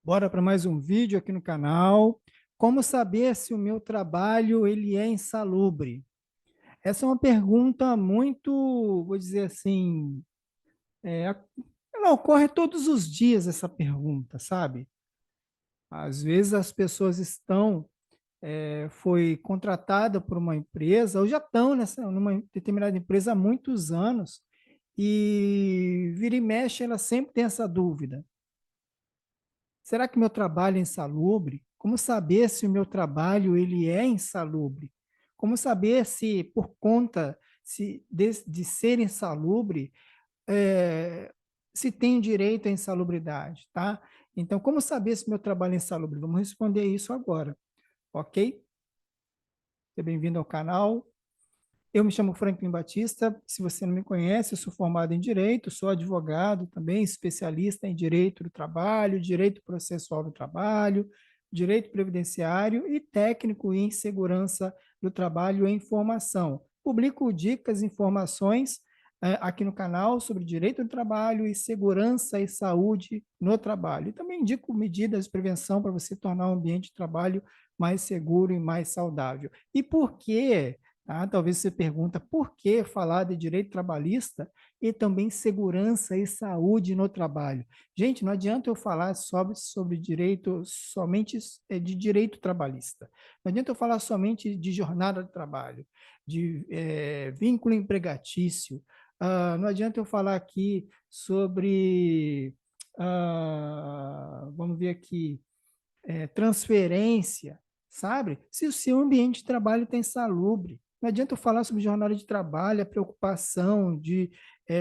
Bora para mais um vídeo aqui no canal. Como saber se o meu trabalho ele é insalubre? Essa é uma pergunta muito, vou dizer assim, é, ela ocorre todos os dias essa pergunta, sabe? Às vezes as pessoas foi contratada por uma empresa ou já estão numa determinada empresa há muitos anos e vira e mexe ela sempre tem essa dúvida. Será que meu trabalho é insalubre? Como saber se o meu trabalho ele é insalubre? Como saber se, por conta de ser insalubre, é, se tem direito à insalubridade, tá? Então, como saber se meu trabalho é insalubre? Vamos responder isso agora, ok? Seja bem-vindo ao canal. Eu me chamo Franklin Batista. Se você não me conhece, eu sou formado em Direito, sou advogado também, especialista em Direito do Trabalho, Direito Processual do Trabalho, Direito Previdenciário e técnico em Segurança do Trabalho e Informação. Publico dicas e informações aqui no canal sobre Direito do Trabalho e Segurança e Saúde no Trabalho. E também indico medidas de prevenção para você tornar o ambiente de trabalho mais seguro e mais saudável. E por quê? Tá? Talvez você pergunta por que falar de direito trabalhista e também segurança e saúde no trabalho. Gente, não adianta eu falar sobre direito somente de direito trabalhista. Não adianta eu falar somente de jornada de trabalho, de vínculo empregatício. Não adianta eu falar aqui sobre, vamos ver aqui, transferência, sabe? Se o seu ambiente de trabalho está insalubre. Não adianta eu falar sobre jornada de trabalho, a preocupação de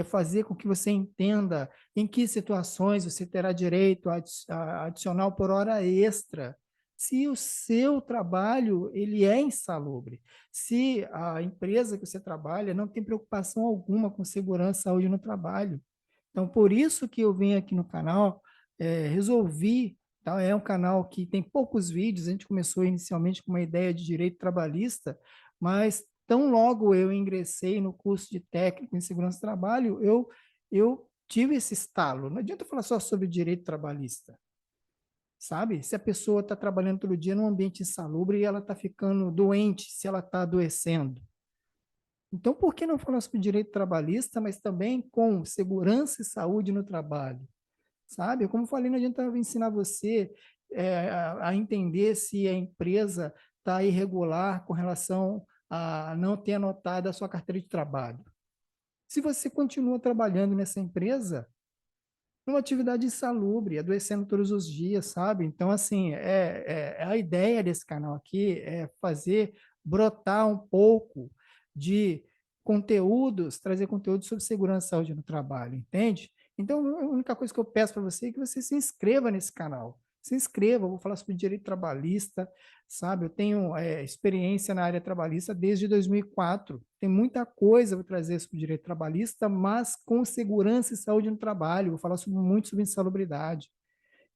fazer com que você entenda em que situações você terá direito a adicional por hora extra, se o seu trabalho ele é insalubre, se a empresa que você trabalha não tem preocupação alguma com segurança e saúde no trabalho. Então, por isso que eu venho aqui no canal, resolvi. Tá? É um canal que tem poucos vídeos. A gente começou inicialmente com uma ideia de direito trabalhista, mas tão logo eu ingressei no curso de técnico em segurança do trabalho, eu tive esse estalo. Não adianta falar só sobre direito trabalhista, sabe? Se a pessoa está trabalhando todo dia num ambiente insalubre e ela está ficando doente, se ela está adoecendo. Então, por que não falar sobre direito trabalhista, mas também com segurança e saúde no trabalho? Sabe? Como eu falei, não adianta eu ensinar você a entender se a empresa está irregular com relação a não ter anotado a sua carteira de trabalho. Se você continua trabalhando nessa empresa, numa atividade insalubre, adoecendo todos os dias, sabe? Então, assim, a ideia desse canal aqui é fazer brotar um pouco de conteúdos, trazer conteúdo sobre segurança e saúde no trabalho, entende? Então, a única coisa que eu peço para você é que você se inscreva nesse canal. Se inscreva, eu vou falar sobre direito trabalhista, sabe? Eu tenho experiência na área trabalhista desde 2004. Tem muita coisa para trazer sobre direito trabalhista, mas com segurança e saúde no trabalho. Vou falar muito sobre insalubridade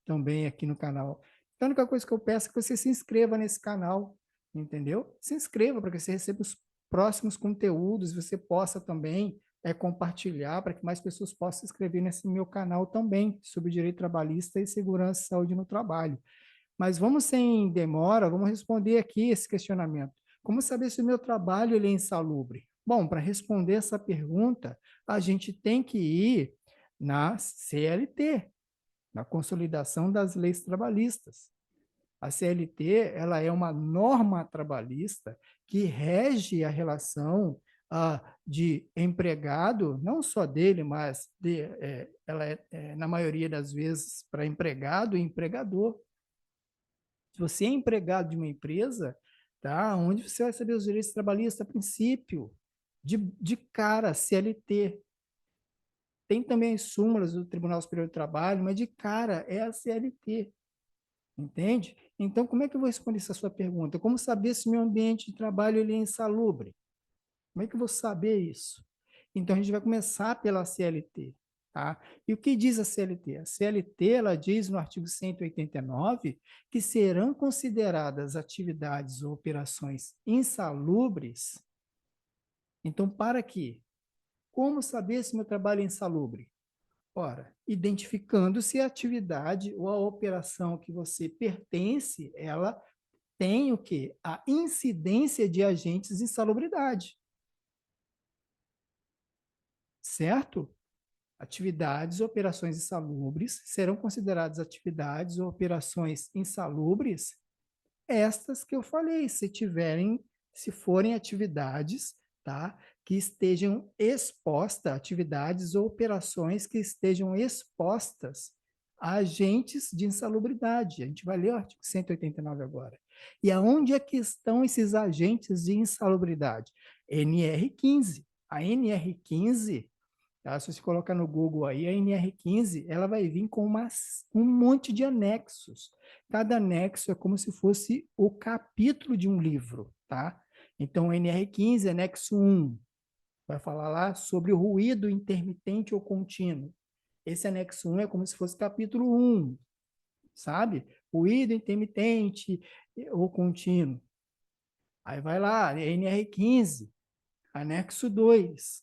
também aqui no canal. Então, a única coisa que eu peço é que você se inscreva nesse canal, entendeu? Se inscreva para que você receba os próximos conteúdos, você possa também compartilhar para que mais pessoas possam se inscrever nesse meu canal também sobre direito trabalhista e segurança e saúde no trabalho. Mas vamos sem demora, vamos responder aqui esse questionamento. Como saber se o meu trabalho ele é insalubre? Bom, para responder essa pergunta, a gente tem que ir na CLT, na Consolidação das Leis Trabalhistas. A CLT ela é uma norma trabalhista que rege a relação de empregado, não só dele, mas ela na maioria das vezes, para empregado e empregador. Se você é empregado de uma empresa, tá? Onde você vai saber os direitos trabalhistas a princípio, de cara, CLT. Tem também as súmulas do Tribunal Superior do Trabalho, mas de cara é a CLT, entende? Então, como é que eu vou responder essa sua pergunta? Como saber se meu ambiente de trabalho ele é insalubre? Como é que eu vou saber isso? Então, a gente vai começar pela CLT. Tá? E o que diz a CLT? A CLT ela diz no artigo 189 que serão consideradas atividades ou operações insalubres. Então, para quê? Como saber se meu trabalho é insalubre? Ora, identificando se a atividade ou a operação que você pertence, ela tem o quê? A incidência de agentes de insalubridade, certo? Atividades ou operações insalubres serão consideradas atividades ou operações insalubres estas que eu falei, se forem atividades, tá, que estejam expostas, atividades ou operações que estejam expostas a agentes de insalubridade. A gente vai ler o artigo 189 agora. E aonde é que estão esses agentes de insalubridade? NR15. A NR15, tá? Se você colocar no Google aí, a NR15, ela vai vir com um monte de anexos. Cada anexo é como se fosse o capítulo de um livro, tá? Então, NR15, anexo 1, vai falar lá sobre o ruído intermitente ou contínuo. Esse anexo 1 é como se fosse capítulo 1, sabe? Ruído intermitente ou contínuo. Aí vai lá, NR15, anexo 2,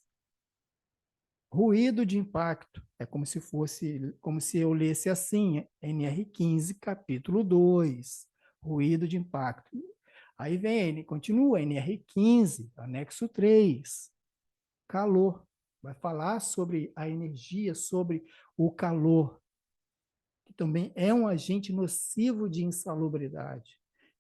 ruído de impacto. É como se eu lesse assim, NR15, capítulo 2, ruído de impacto. Aí vem, continua, NR15, anexo 3, calor. Vai falar sobre a energia, sobre o calor, que também é um agente nocivo de insalubridade.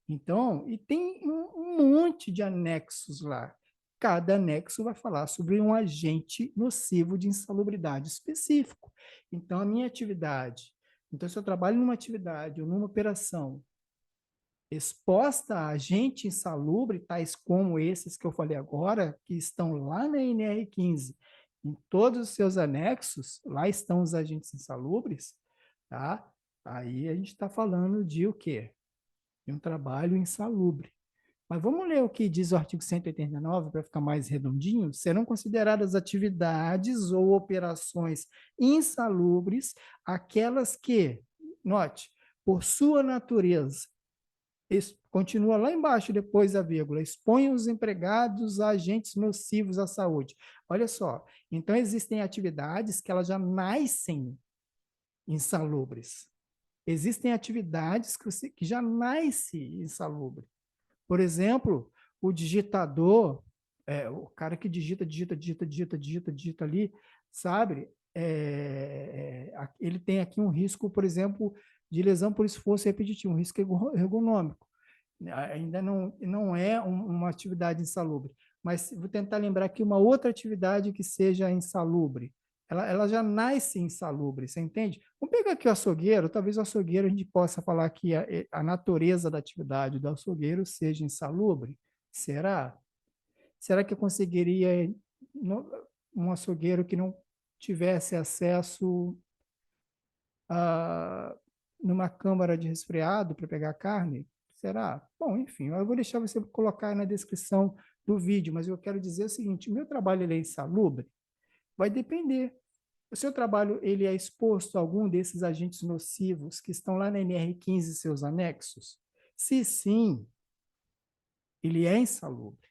Então, e tem um monte de anexos lá. Cada anexo vai falar sobre um agente nocivo de insalubridade específico. Então, a minha atividade, então, se eu trabalho numa atividade ou numa operação exposta a agente insalubre, tais como esses que eu falei agora, que estão lá na NR15, em todos os seus anexos, lá estão os agentes insalubres, tá? Aí a gente está falando de o quê? De um trabalho insalubre. Mas vamos ler o que diz o artigo 189 para ficar mais redondinho. Serão consideradas atividades ou operações insalubres aquelas que, note, por sua natureza, continua lá embaixo, depois da vírgula, expõe os empregados a agentes nocivos à saúde. Olha só, então existem atividades que elas já nascem insalubres. Existem atividades que já nascem insalubres. Por exemplo, o digitador, o cara que digita ali, sabe? Ele tem aqui um risco, por exemplo, de lesão por esforço repetitivo, um risco ergonômico. Ainda não é uma atividade insalubre, mas vou tentar lembrar aqui uma outra atividade que seja insalubre. Ela já nasce insalubre, você entende? Vamos pegar aqui o açougueiro, talvez o açougueiro a gente possa falar que a natureza da atividade do açougueiro seja insalubre. Será? Será que eu conseguiria um açougueiro que não tivesse acesso a numa câmara de resfriado para pegar carne? Será? Bom, enfim, eu vou deixar você colocar na descrição do vídeo, mas eu quero dizer o seguinte: o meu trabalho ele é insalubre? Vai depender. O seu trabalho ele é exposto a algum desses agentes nocivos que estão lá na NR15 e seus anexos? Se sim, ele é insalubre.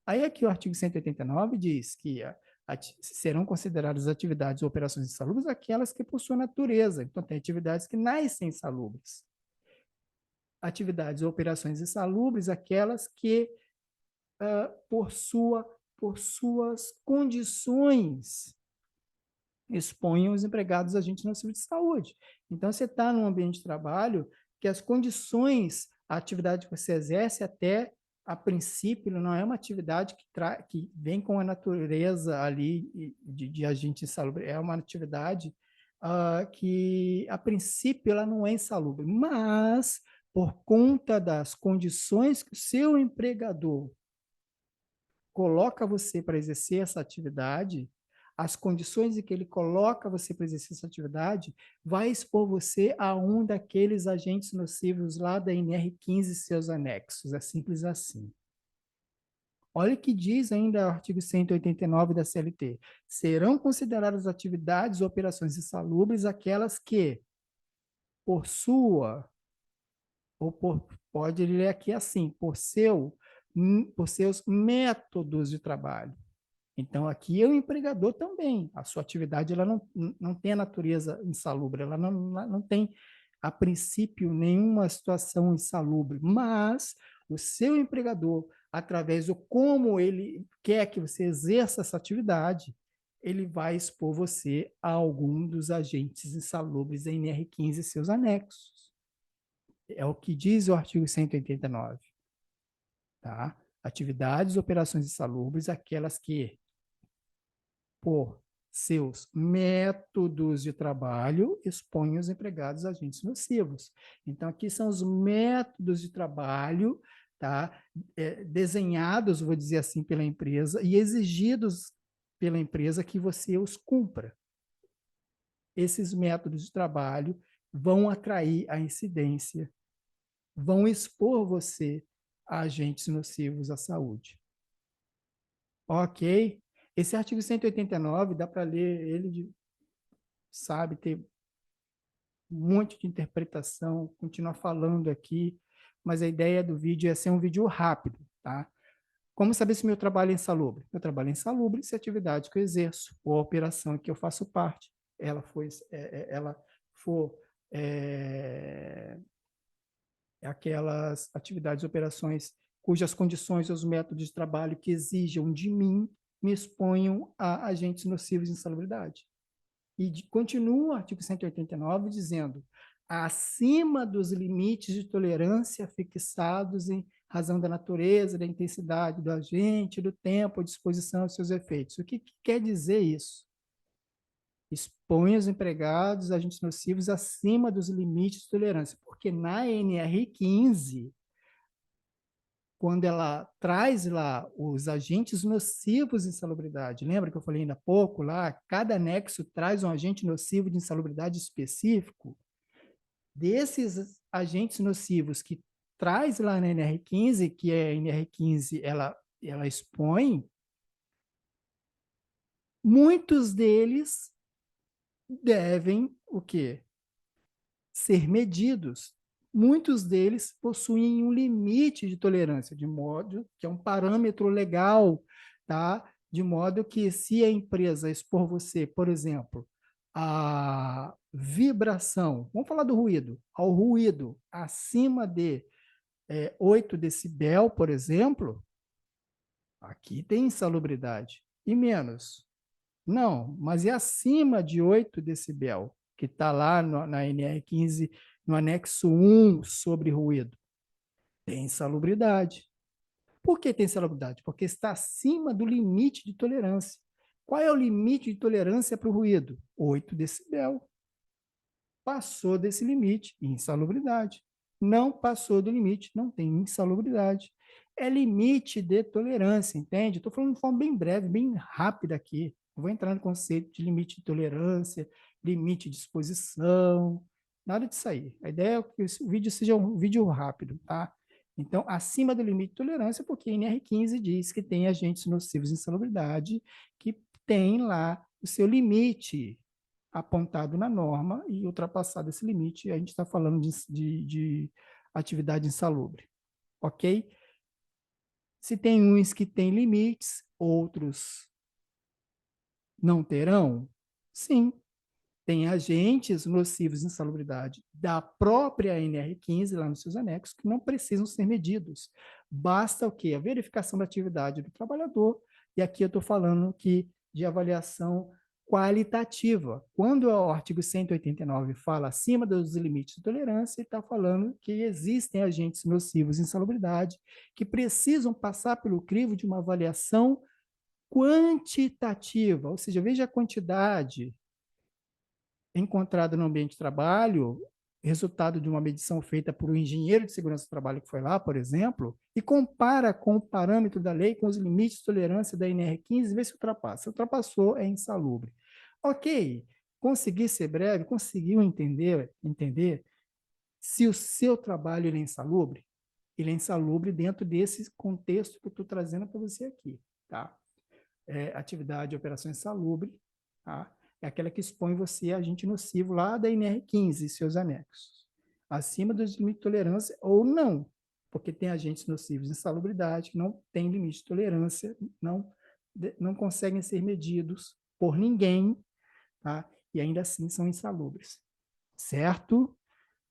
Aí aqui o artigo 189 diz que serão consideradas atividades ou operações insalubres aquelas que por sua natureza. Então, tem atividades que nascem insalubres. Atividades ou operações insalubres aquelas que, por suas condições, exponham os empregados a agentes nocivos de saúde. Então, você está num ambiente de trabalho que as condições, a atividade que você exerce até a princípio não é uma atividade que vem com a natureza ali de agente insalubre, é uma atividade que a princípio ela não é insalubre, mas por conta das condições que o seu empregador coloca você para exercer essa atividade, as condições em que ele coloca você para exercer essa atividade, vai expor você a um daqueles agentes nocivos lá da NR15 e seus anexos. É simples assim. Olha o que diz ainda o artigo 189 da CLT. Serão consideradas atividades ou operações insalubres aquelas que, por sua, pode ler aqui assim, por seus métodos de trabalho. Então, aqui é o empregador também. A sua atividade ela não tem a natureza insalubre, ela não tem, a princípio, nenhuma situação insalubre, mas o seu empregador, através do como ele quer que você exerça essa atividade, ele vai expor você a algum dos agentes insalubres da NR15 e seus anexos. É o que diz o artigo 189. Tá? Atividades e operações insalubres, aquelas que, por seus métodos de trabalho, expõem os empregados a agentes nocivos. Então, aqui são os métodos de trabalho, tá? Desenhados, vou dizer assim, pela empresa e exigidos pela empresa que você os cumpra. Esses métodos de trabalho vão atrair a incidência, vão expor você a agentes nocivos à saúde. Ok? Esse artigo 189, dá para ler ele, sabe, ter um monte de interpretação, continuar falando aqui, mas a ideia do vídeo é ser um vídeo rápido, tá? Como saber se meu trabalho é insalubre? Meu trabalho é insalubre se a atividade que eu exerço ou a operação em que eu faço parte, ela for é, aquelas atividades, operações cujas condições ou os métodos de trabalho que exijam de mim me exponham a agentes nocivos de insalubridade. E continua o artigo 189 dizendo: acima dos limites de tolerância fixados em razão da natureza, da intensidade do agente, do tempo, de exposição aos seus efeitos. O que quer dizer isso? Expõe os empregados, agentes nocivos, acima dos limites de tolerância, porque na NR15, quando ela traz lá os agentes nocivos de insalubridade, lembra que eu falei ainda há pouco lá, cada anexo traz um agente nocivo de insalubridade específico, desses agentes nocivos que traz lá na NR15, que é a NR15, ela expõe, muitos deles devem o quê? Ser medidos. Muitos deles possuem um limite de tolerância, de modo que é um parâmetro legal, tá? De modo que se a empresa expor você, por exemplo, a vibração, vamos falar do ruído, ao ruído acima de 8 decibel, por exemplo, aqui tem insalubridade. E menos, não, mas é acima de 8 decibel, que está lá na NR15, no anexo 1 sobre ruído. Tem insalubridade. Por que tem insalubridade? Porque está acima do limite de tolerância. Qual é o limite de tolerância para o ruído? 8 decibel. Passou desse limite, insalubridade. Não passou do limite, não tem insalubridade. É limite de tolerância, entende? Estou falando de forma bem breve, bem rápida aqui. Não vou entrar no conceito de limite de tolerância, limite de exposição, nada disso aí. A ideia é que o vídeo seja um vídeo rápido, tá? Então, acima do limite de tolerância, porque a NR15 diz que tem agentes nocivos de insalubridade que tem lá o seu limite apontado na norma e ultrapassado esse limite, a gente está falando de atividade insalubre, ok? Se tem uns que têm limites, outros não terão, sim, tem agentes nocivos de insalubridade da própria NR15, lá nos seus anexos, que não precisam ser medidos. Basta o quê? A verificação da atividade do trabalhador, e aqui eu estou falando que de avaliação qualitativa. Quando o artigo 189 fala acima dos limites de tolerância, ele está falando que existem agentes nocivos de insalubridade que precisam passar pelo crivo de uma avaliação quantitativa, ou seja, veja a quantidade encontrado no ambiente de trabalho, resultado de uma medição feita por um engenheiro de segurança do trabalho que foi lá, por exemplo, e compara com o parâmetro da lei, com os limites de tolerância da NR15, vê se ultrapassa. Se ultrapassou, é insalubre. Ok, consegui ser breve, conseguiu entender se o seu trabalho é insalubre? Ele é insalubre dentro desse contexto que eu estou trazendo para você aqui, tá? Atividade de operação insalubre, tá? É aquela que expõe você a agente nocivo lá da NR15 e seus anexos, acima dos limites de tolerância ou não, porque tem agentes nocivos de insalubridade que não tem limite de tolerância, não não conseguem ser medidos por ninguém, tá? E ainda assim são insalubres, certo?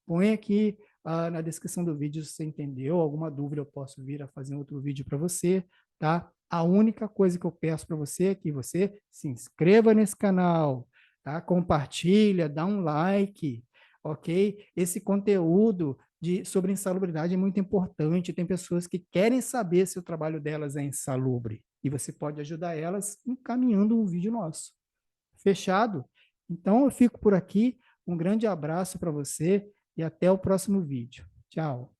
Põe aqui na descrição do vídeo se você entendeu. Alguma dúvida eu posso vir a fazer outro vídeo para você, tá? A única coisa que eu peço para você é que você se inscreva nesse canal, tá? Compartilha, dá um like, ok? Esse conteúdo sobre insalubridade é muito importante. Tem pessoas que querem saber se o trabalho delas é insalubre e você pode ajudar elas encaminhando um vídeo nosso. Fechado? Então eu fico por aqui. Um grande abraço para você e até o próximo vídeo. Tchau.